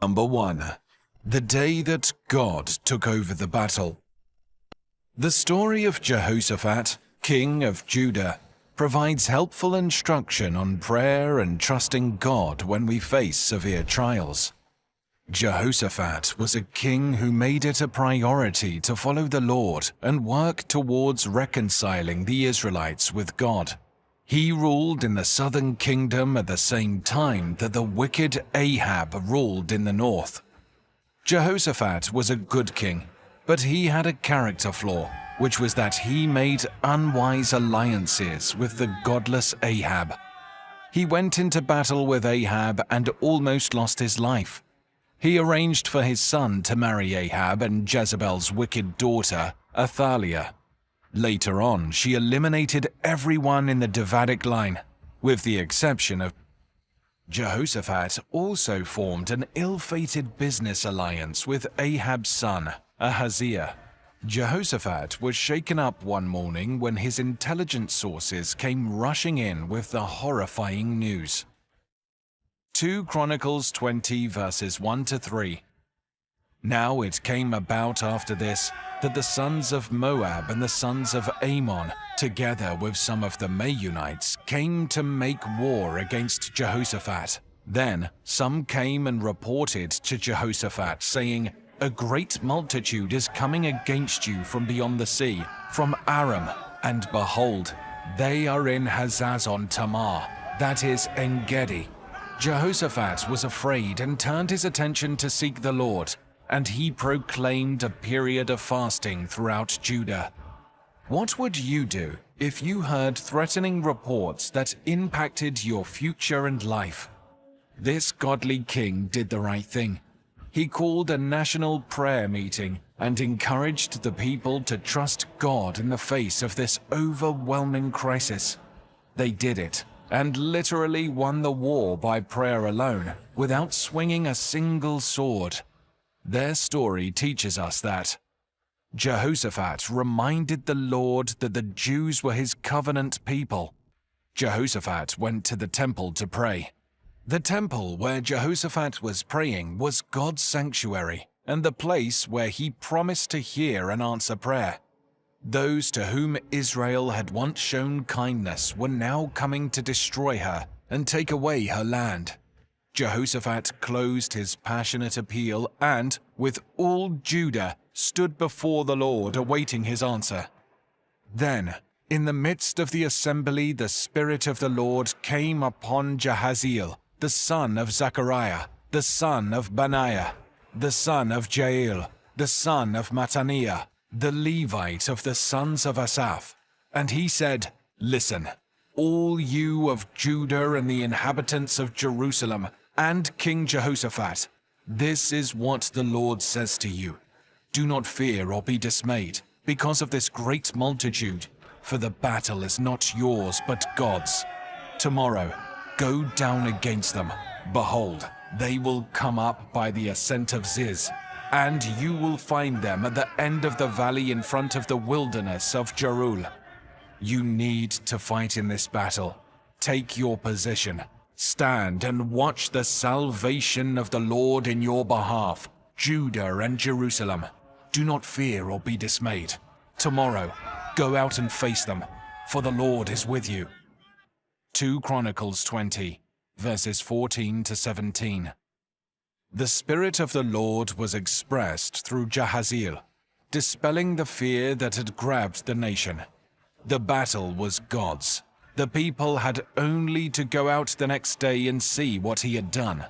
Number 1. The day that God took over the battle. The story of Jehoshaphat, king of Judah, provides helpful instruction on prayer and trusting God when we face severe trials. Jehoshaphat was a king who made it a priority to follow the Lord and work towards reconciling the Israelites with God. He ruled in the southern kingdom at the same time that the wicked Ahab ruled in the north. Jehoshaphat was a good king, but he had a character flaw, which was that he made unwise alliances with the godless Ahab. He went into battle with Ahab and almost lost his life. He arranged for his son to marry Ahab and Jezebel's wicked daughter, Athaliah. Later on, she eliminated everyone in the Davidic line, with the exception of Jehoshaphat. Also formed an ill-fated business alliance with Ahab's son, Ahaziah. Jehoshaphat was shaken up one morning when his intelligence sources came rushing in with the horrifying news. 2 Chronicles 20 verses 1 to 3. Now it came about after this that the sons of Moab and the sons of Ammon, together with some of the Meunites, came to make war against Jehoshaphat. Then some came and reported to Jehoshaphat, saying, "A great multitude is coming against you from beyond the sea, from Aram, and behold, they are in Hazazon Tamar, that is En-gedi." Jehoshaphat was afraid and turned his attention to seek the Lord, and he proclaimed a period of fasting throughout Judah. What would you do if you heard threatening reports that impacted your future and life? This godly king did the right thing. He called a national prayer meeting and encouraged the people to trust God in the face of this overwhelming crisis. They did it, and literally won the war by prayer alone, without swinging a single sword. Their story teaches us that Jehoshaphat reminded the Lord that the Jews were his covenant people. Jehoshaphat went to the temple to pray. The temple where Jehoshaphat was praying was God's sanctuary and the place where he promised to hear and answer prayer. Those to whom Israel had once shown kindness were now coming to destroy her and take away her land. Jehoshaphat closed his passionate appeal and, with all Judah, stood before the Lord awaiting his answer. Then, in the midst of the assembly, the Spirit of the Lord came upon Jahaziel, the son of Zechariah, the son of Benaiah, the son of Jael, the son of Mattaniah, the Levite of the sons of Asaph. And he said, "Listen, all you of Judah and the inhabitants of Jerusalem, and King Jehoshaphat, this is what the Lord says to you. Do not fear or be dismayed because of this great multitude, for the battle is not yours but God's. Tomorrow, go down against them. Behold, they will come up by the ascent of Ziz, and you will find them at the end of the valley in front of the wilderness of Jerul. You need to fight in this battle. Take your position. Stand and watch the salvation of the Lord in your behalf, Judah and Jerusalem. Do not fear or be dismayed. Tomorrow, go out and face them, for the Lord is with you." 2 Chronicles 20, verses 14 to 17. The Spirit of the Lord was expressed through Jahaziel, dispelling the fear that had grabbed the nation. The battle was God's. The people had only to go out the next day and see what he had done.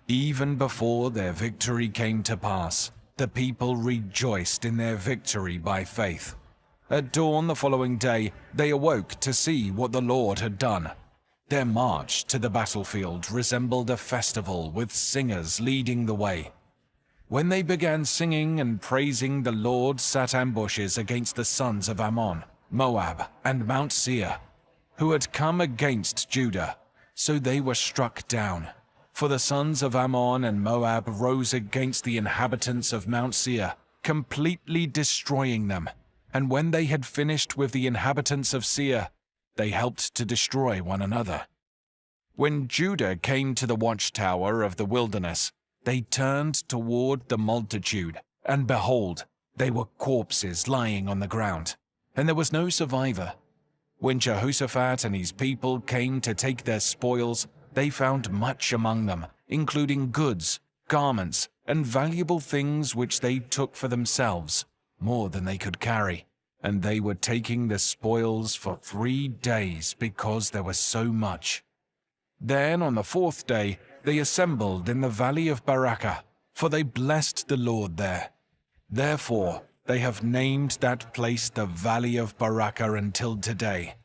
Even before their victory came to pass, the people rejoiced in their victory by faith. At dawn the following day, they awoke to see what the Lord had done. Their march to the battlefield resembled a festival with singers leading the way. When they began singing and praising, the Lord set ambushes against the sons of Ammon, Moab, and Mount Seir, who had come against Judah, so they were struck down. For the sons of Ammon and Moab rose against the inhabitants of Mount Seir, completely destroying them. And when they had finished with the inhabitants of Seir, they helped to destroy one another. When Judah came to the watchtower of the wilderness, they turned toward the multitude, and behold, they were corpses lying on the ground, and there was no survivor. When Jehoshaphat and his people came to take their spoils, they found much among them, including goods, garments, and valuable things which they took for themselves, more than they could carry. And they were taking the spoils for 3 days because there was so much. Then on the 4th day they assembled in the valley of Barakah, for they blessed the Lord there. Therefore they have named that place the Valley of Barakah until today.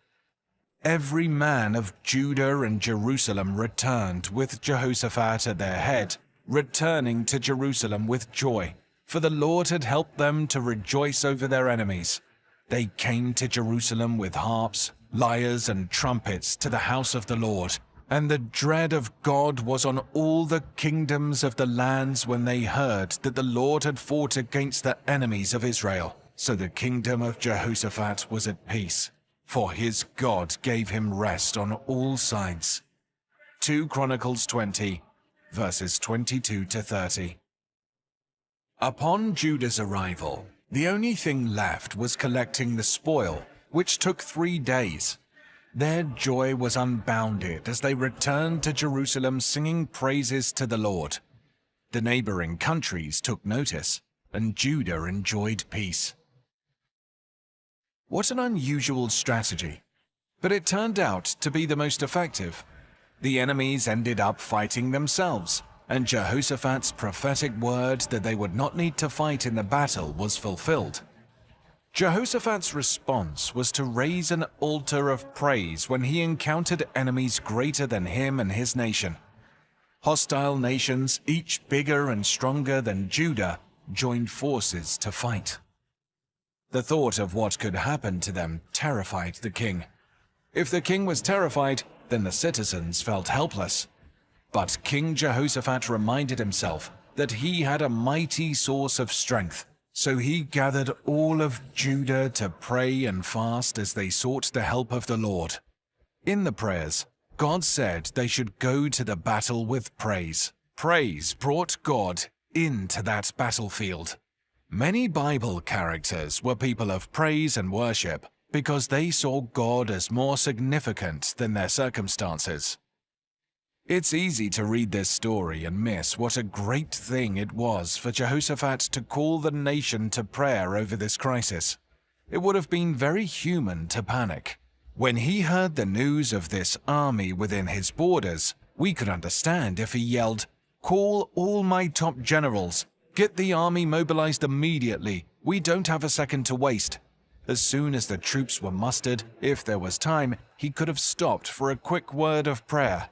Every man of Judah and Jerusalem returned with Jehoshaphat at their head, returning to Jerusalem with joy, for the Lord had helped them to rejoice over their enemies. They came to Jerusalem with harps, lyres, and trumpets to the house of the Lord, and the dread of God was on all the kingdoms of the lands when they heard that the Lord had fought against the enemies of Israel. So the kingdom of Jehoshaphat was at peace, for his God gave him rest on all sides. 2 Chronicles 20, verses 22 to 30. Upon Judah's arrival, the only thing left was collecting the spoil, which took 3 days. Their joy was unbounded as they returned to Jerusalem singing praises to the Lord. The neighboring countries took notice, and Judah enjoyed peace. What an unusual strategy, but it turned out to be the most effective. The enemies ended up fighting themselves, and Jehoshaphat's prophetic word that they would not need to fight in the battle was fulfilled. Jehoshaphat's response was to raise an altar of praise when he encountered enemies greater than him and his nation. Hostile nations, each bigger and stronger than Judah, joined forces to fight. The thought of what could happen to them terrified the king. If the king was terrified, then the citizens felt helpless. But King Jehoshaphat reminded himself that he had a mighty source of strength, so he gathered all of Judah to pray and fast as they sought the help of the Lord. In the prayers, God said they should go to the battle with praise. Praise brought God into that battlefield. Many Bible characters were people of praise and worship because they saw God as more significant than their circumstances. It's easy to read this story and miss what a great thing it was for Jehoshaphat to call the nation to prayer over this crisis. It would have been very human to panic. When he heard the news of this army within his borders, we could understand if he yelled, "Call all my top generals! Get the army mobilized immediately! We don't have a second to waste!" As soon as the troops were mustered, if there was time, he could have stopped for a quick word of prayer.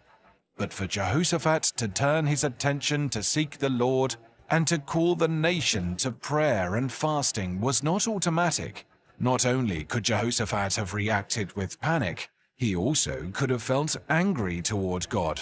But for Jehoshaphat to turn his attention to seek the Lord and to call the nation to prayer and fasting was not automatic. Not only could Jehoshaphat have reacted with panic, he also could have felt angry toward God.